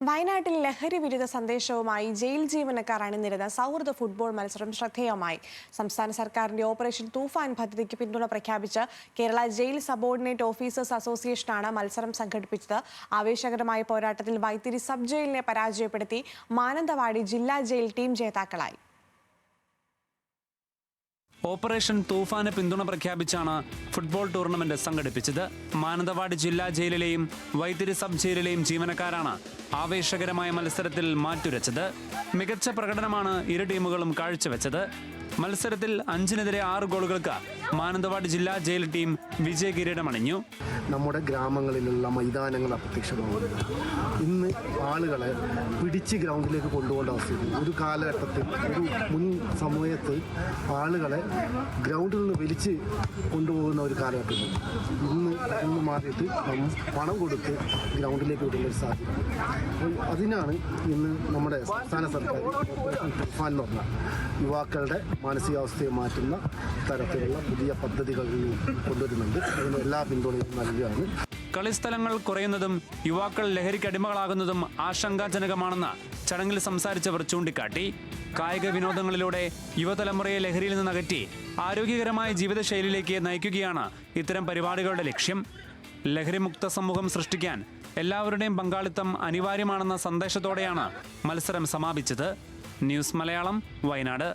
വയനാട്ടിൽ ലഹരി വിരുദ്ധ സന്ദേശവുമായി ജയിൽ ജീവനക്കാർ അണിനിരുന്ന സൗഹൃദ ഫുട്ബോൾ മത്സരം ശ്രദ്ധേയമായി. സംസ്ഥാന സർക്കാരിന്റെ ഓപ്പറേഷൻ തൂഫാൻ പദ്ധതിക്ക് പിന്തുണ പ്രഖ്യാപിച്ച് കേരള ജയിൽ സബോർഡിനേറ്റ് ഓഫീസേഴ്സ് അസോസിയേഷനാണ് മത്സരം സംഘടിപ്പിച്ചത്. ആവേശകരമായ പോരാട്ടത്തിൽ വൈത്തിരി സബ് ജയിലിനെ പരാജയപ്പെടുത്തി മാനന്തവാടി ജില്ലാ ജയിൽ ടീം ജേതാക്കളായി. ഓപ്പറേഷൻ തൂഫാന് പിന്തുണ പ്രഖ്യാപിച്ചാണ് ഫുട്ബോൾ ടൂർണമെന്റ് സംഘടിപ്പിച്ചത്. മാനന്തവാടി ജില്ലാ ജയിലിലെയും വൈത്തിരി സബ് ജയിലിലെയും ജീവനക്കാരാണ് ആവേശകരമായ മത്സരത്തിൽ മാറ്റുരച്ചത്. മികച്ച പ്രകടനമാണ് ഇരു ടീമുകളും കാഴ്ചവെച്ചത്. മത്സരത്തിൽ 5-നെതിരെ 6 ഗോളുകൾക്ക് മാനന്തവാടി ജില്ലാ ജയിൽ ടീം വിജയ കിരീടമണിഞ്ഞു. നമ്മുടെ ഗ്രാമങ്ങളിലുള്ള മൈതാനങ്ങൾ അപ്രത്യക്ഷമാകുന്നു. ഇന്ന് ആളുകളെ പിടിച്ച് ഗ്രൗണ്ടിലേക്ക് കൊണ്ടുപോകേണ്ട അവസ്ഥയുണ്ട്. ഒരു കാലഘട്ടത്തിൽ ഒരു മുൻ സമയത്ത് ആളുകളെ ഗ്രൗണ്ടിൽ നിന്ന് വലിച്ച് കൊണ്ടുപോകുന്ന ഒരു കാലഘട്ടത്തിൽ ഇന്ന് മാറിയിട്ട് പണം കൊടുത്ത് ഗ്രൗണ്ടിലേക്ക് വിടുന്ന ഒരു സാധ്യത. അപ്പോൾ അതിനാണ് ഇന്ന് നമ്മുടെ സംസ്ഥാന സർക്കാർ തുഫാൻ എന്ന് പറഞ്ഞ യുവാക്കളുടെ മാനസികാവസ്ഥയെ മാറ്റുന്ന തരത്തിലുള്ള പുതിയ പദ്ധതികൾ കൊണ്ടുവരുന്നുണ്ട്. അതിന് എല്ലാ പിന്തുണയും നൽകുകയാണ്. കളിസ്ഥലങ്ങൾ കുറയുന്നതും യുവാക്കൾ ലഹരിക്ക് അടിമകളാകുന്നതും ആശങ്കാജനകമാണെന്ന് ചടങ്ങിൽ സംസാരിച്ചവർ ചൂണ്ടിക്കാട്ടി. കായിക വിനോദങ്ങളിലൂടെ യുവതലമുറയെ ലഹരിയിൽ നിന്ന് അകറ്റി ആരോഗ്യകരമായ ജീവിതശൈലിയിലേക്ക് നയിക്കുകയാണ് ഇത്തരം പരിപാടികളുടെ ലക്ഷ്യം. ലഹരിമുക്ത സമൂഹം സൃഷ്ടിക്കാൻ എല്ലാവരുടെയും പങ്കാളിത്തം അനിവാര്യമാണെന്ന സന്ദേശത്തോടെയാണ് മത്സരം സമാപിച്ചത്. ന്യൂസ് മലയാളം, വയനാട്.